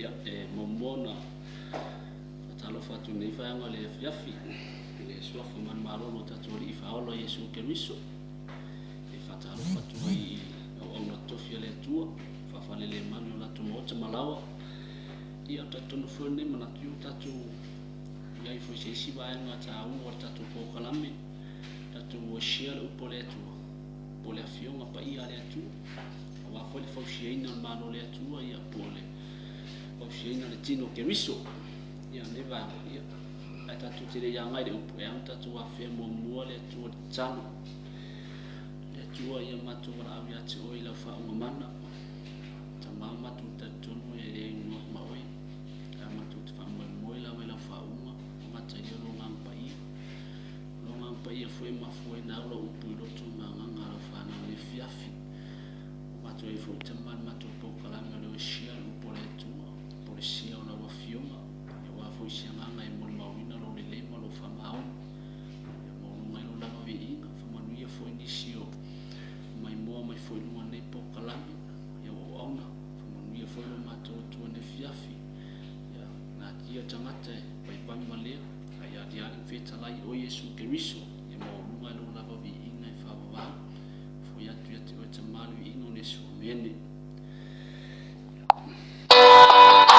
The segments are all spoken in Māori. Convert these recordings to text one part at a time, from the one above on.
ia momona talo fatu nei fa nga le fiafi le suafa man malo no tatori fa olo Yesu Keriso e fatalo fatu ai o na tofia le tua fa fale le manu la tu mota malawa ia tatu no fone mana tu tatu ia fo se si ba nga ta u o tatu ko kalame tatu o shia le upole tu pole afionga pa ia le tu wa fo le fo shia ina malo le tu ia pole fo shia ina le tino Keriso ia neva ia tatu tire yang ai de upo yang tatu wa fe mo mo le tu tsano le tu ia matu ra avia tu oi la fa o mana tama matu tatu no e no ma oi la matu fa mo mo la la fa o mata ia no ngam pa ia foi ma foi na lo upo lo tu ma nga la fa na le fiafi matu e fo tama matu po kala no le shia upo le tu por sia ona wa fioma foi sianga e mo mawina lo le lema lo fa mau e mo ngai lo lava vi ina fa manuia foi nisio mai mo mai foi no nei po kalami e o ona fa manuia foi lo mato tu ne fiafi ya na tia tangata pai pami male ai a dia in feta lai o Yesu Keriso e mo ngai lo lava vi ina e fa va foi atu atu o te malu ino ne su mene Oi,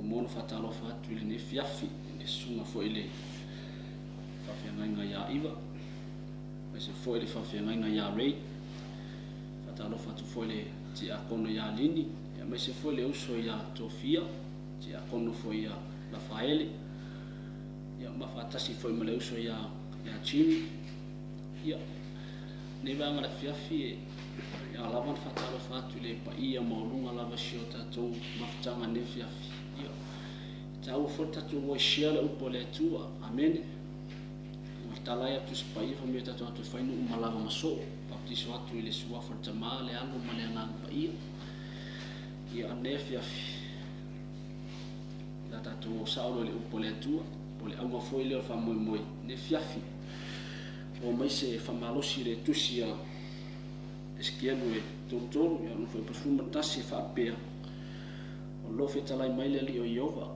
Mono fatalofa atu i le fiafi le sunga fo ile faafeagaina ia iva mai se foi le faafeagaina ia rei fatalofa atu foi le ti akono ia lini ia mai se foi le uso ia tofia ti akono foi ia Rafaele ia mafaatasi foi ma le uso ia chini ia ne vanga le fiafi ia lava fatalofa atu le paia maulunga lava sio tatou mafutanga ne fiafi ia tau fo tatou o sia le upo le tua amen talaya tu spai fa me tatou atu fainu malava maso baptiso atu ile sua for tama le alu male ngang paia ia ne fiafi la tatou saulo le upo le tua o le anga foi le fa moi moi ne fiafi o mai se fa malosi le tusia eskielu e tontoro ia no foi pasuma tasi fa pea o lo fetalai mai le li o Jehova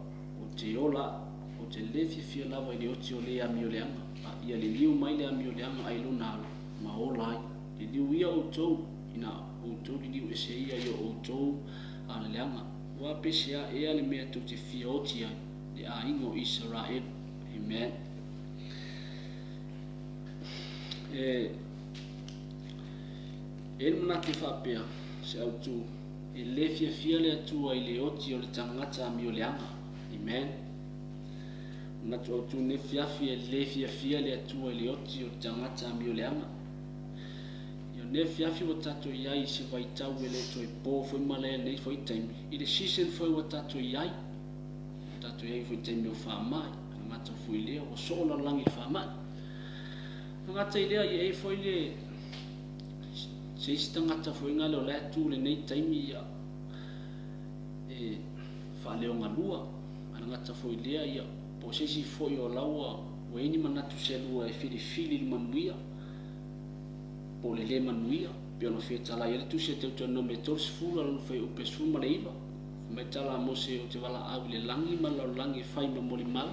o te ola o te lefi fia lava i le oti o le ami o le anga ia le liu mai le ami o le anga ai luna ma ola ai le liu ia outou ina outou li liu ese ia i outou ana le anga ua pese a ea le mea tau te fia oti ai le a ingo Israel amen e manake whapea se autu e le fia le atua i le oti o le tangata ami o le anga amen ngatu autu ne fiafi e le fia le atua i le oti o le tangata ami o le anga ia ne fiafi o tato iai se vaitau e le toi po foi male nei foi taimi i le season foi o tato iai foi taimi o whamai ngata foi lea o sola langi whamai ngata i lea i e foi le se istangata foi ngale o le atu le nei taimi ia e whaleo ngalua ngata foi lea ia po sesi foi o laua o eni manatu se lua e fili manuia po le manuia pe ona fetala ia tu se te no metor sfula lo foi o pesuma le iva mai tala mo se o te wala au le langi ma la langi fai ma moli mal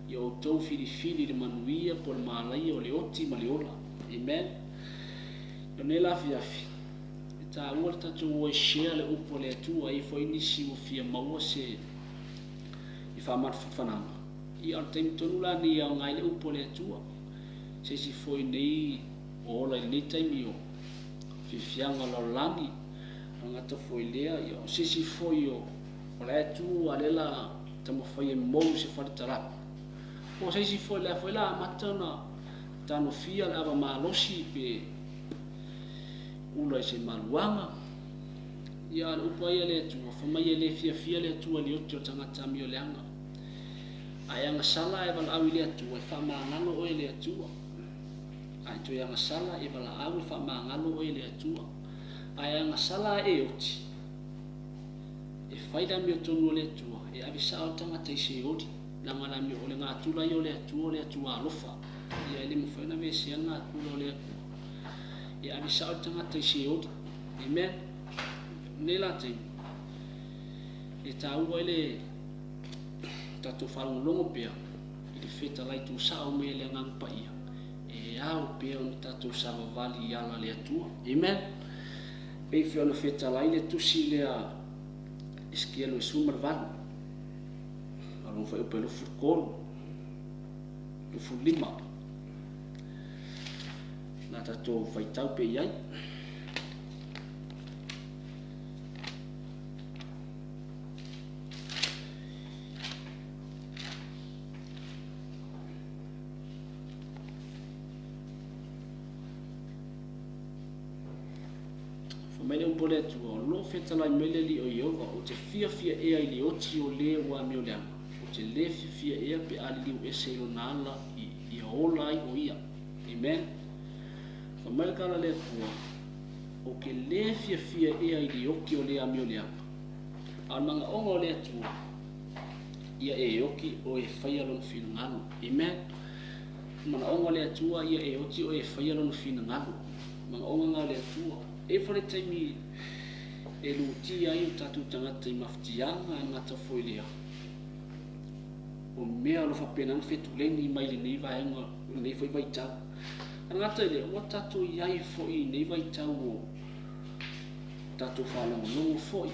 ia o tou fili le manuia po le malai o le oti ma le ola amen ne la fiafi ta ua tatu o share le upo le tu ai foi nisi o fia maua se i fa mat fananga i al tem tonu la ni au ngai le upo le tu se si foi nei o la ni time yo fi fianga la lani anga to foi lea yo se si foi yo la tu alela tamo foi mo se fa tara o se si foi la matana tano fia la ma losi pe ula se maluanga ia upa ia le tu fa mai le fia le tu ali o tanga tami o le anga ai anga sala e vala au le tu e fa mangalo o le tu ai to anga sala e vala au fa mangalo o le tu ai anga sala e oti e faida mi o tonu le tu e avisa o tanga te se odi na mala mi o le ngatula yo le tu alofa ia le mo fa na me se anga kulo le ia mi sa tanga te se odi amen nela te e tau ele tatu falu longo pea i le feta lai tu sa o me le ngang pa ia e au pea o tatu sa vali ala le atua amen e fio le feta lai le tu si le a iskielo e sumar valu alo fa pelo furkol lu fulima na tatou faitau pe iai famele un pole tu lo fetala mele li o Jehova o te fia e ai li oti o le wa mi o le o te le fia e pe ali li ese lo nala i ola ai o ia amen famele kala le tua o ke le fia e ai li oki o le ami o le al manga ongo le tua ia e oki o e faia lon fina ngalo amen mana ongo le tua ia e oti o e faia lon fina ngalo manga ongo le tua e fore taimi e luti ai o tatu tangata i maftianga e ngata foi lea o mea lo whapena whetuleni mai le nei vaenga nei foi vaitau ngata ele o tatu iai foi nei vaitau o tatu whalongo longo foi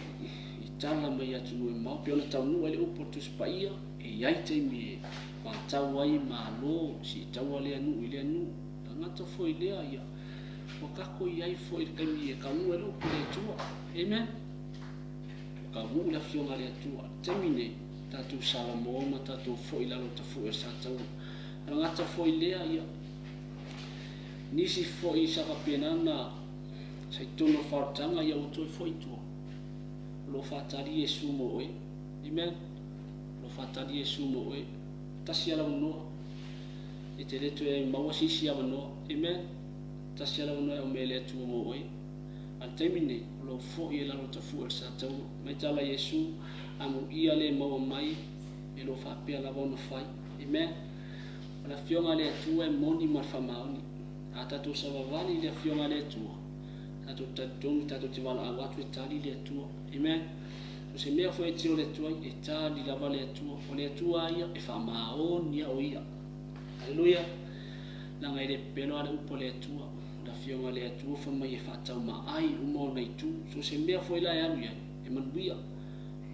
i tala mai atu nui mau pe ona tau nu ele upo tu spaia e ai te mi ma tau ai ma lo si tau ale anu ile anu ngata foi lea ia o kako i ai foi kai mi e ka nu ele upo le tua amen ka mu la fionga le tua termine tatu sala mo ma tatu foi la lo tafu e sa tau ngata foi lea ia nisi foi sa ka penana sai tono fartanga ia uto foi tua lo fatari Yesu mo e amen lo fatari Yesu mo e tasi ala no e te leto e mawasi si ala no amen tasi ala no e o mele tu mo e al termine lo fo e la lo tafu el sa tau mai tala Yesu amu ia le mo mai e lo fa pe ala bona fai amen la fionga le tu e moni ma fa mauni ata tu sa vani le fionga le tu tatu tatu tatu te wala watu tali le tu amen so se mea foi tio le tu e tali la vale tu o le tu ia e fa maoni o ia haleluya la ngai le pelo ale upo le tu la fionga le tu fa mai e fa tau ma ai umo nei tu so se mea foi la ya e manuia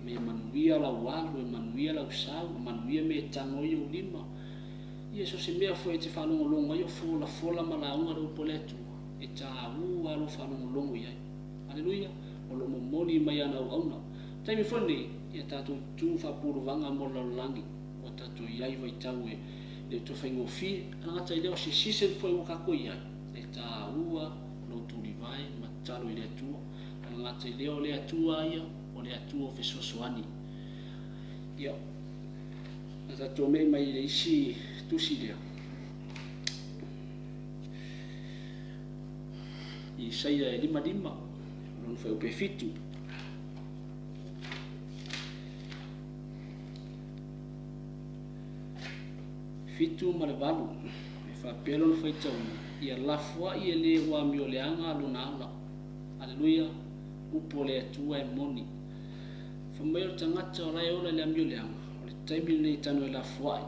me manuia la walu e manuia la usau manuia me tango yo lima ia so se mea foi te fa longo longo yo fola mala unga do upo le tu e tāu alo whanongo ia. Haleluia. O lo momoni mai ana au auna. Taimi whone, ia tātou tū whapuru wanga mo laulangi. O tātou iai vai tau e le tō whaingo whi. Anangata i leo se sisen whai o kako iai. E tāu a lo tūri vai, matalo i le atua. Anangata i leo le atua ia, o le atua o whesosoani. Ia. Na tātou mei mai le isi tusi leo. Isaia e lima non foi o pe fitu ma le valu e fa pelo no foi tau ia lafua ia le wa mi o le anga lo na ala haleluia upo le tua e moni fa mai o tangata o lai ola le ami o le anga o le taimi nei tano e lafua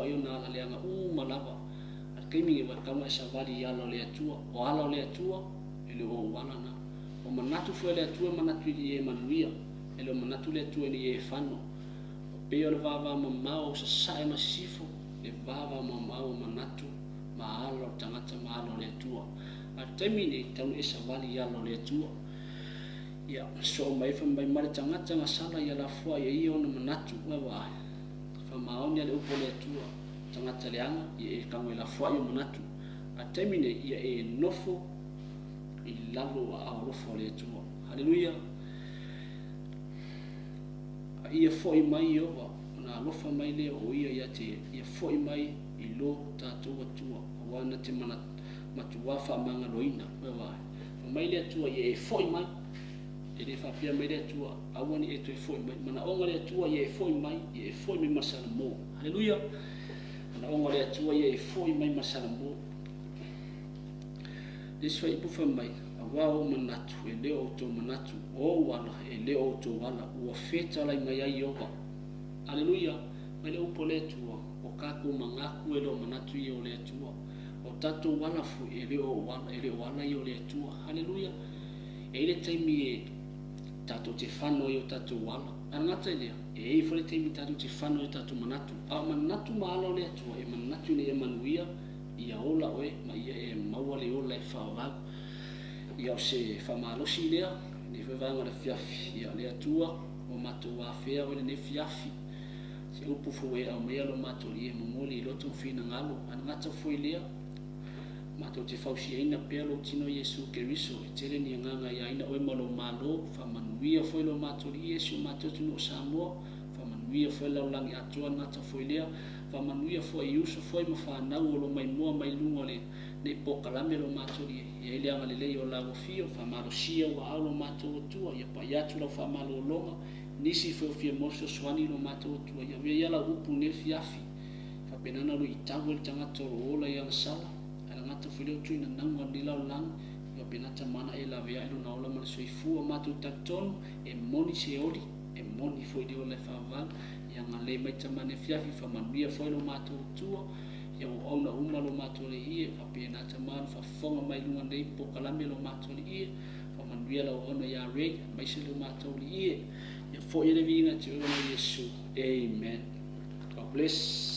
io na ala le anga malava kaimi wa kama sa vali ala le atua o ala le atua ele o wala na o manatu fo le atua manatu i e manuia ele o manatu le atua ni e fano pe o le vava mamao sa sai masifo le vava mamao manatu ma ala tangata ma ala le atua a termine tau e sa vali ala le atua ia so mai fa mai mare tangata nga sala ia la fo ia i ona manatu wa fa maoni le upo le atua tangata leanga e kango la foi o manatu a termine ia e nofo i lalo a rofo le tu haleluya ia foi mai o na lofa mai le o ia te ia foi mai i lo tatu tua wana te mana matua fa manga loina wa mai le tua ia e foi mai e le fa pia mai le tua awani e tu foi mai mana onga le tua ia e foi mai ia e foi mai masana mo haleluya na onga le atua ia e foi mai masana mo deswa ipu fa mai awa o manatu e leo to manatu o wala e leo to wala ua feta lai mai ai owa haleluya mai le upo le atua o kako mangaku e leo manatu i o le atua o tato wala fu e leo wala i o le atua haleluya e ile taimi e tato te whano i o tato wala angata i lea e fole taimi tato te whano i tato manatu a manatu maalo le atua e manatu ne e manuia ia ola oe ma ia e maua le ola e whaolau ia o se whamalosi lea ne whewanga le fiafi ia le atua o mato wawhea o le ne fiafi se upu fue au mea lo mato li e momoli i loto whina ngalo angata fue lea mato te fausi aina pea lo tino Yesu Keriso e tele ni nganga ia aina oe malo malo whamanuia fue lo mato li Yesu mato tino Samoa whamanuia fue lau langi atua ngata fue lea whamanuia fue iuso fue ma whanau o lo mai mua mai lunga le ne pokalame lo mato li e ele anga le lei o lago fio whamalo sia wa au lo mato o tua ia pa iatu lau whamalo o longa nisi fue o fia moso swani lo mato o tua ia vea la upu ne fiafi whapenana lo i tau el tangata o ola ia sala ngata fileo tu ina nangwa dila lang yo penata mana e la vea ilo na ola mana soifu o matu taton e moni se ori e moni foi de ola faval ya ngale mai tamane fiafi fa manuia foi lo matu tua ya o ona uma lo matu le ie fa penata man fa fonga mai lunga nei pokalame lo matu le ie fa manuia lau ona ia rei mai se le mātou li ie ia fo ia le vinga te ona Yesu amen. God bless.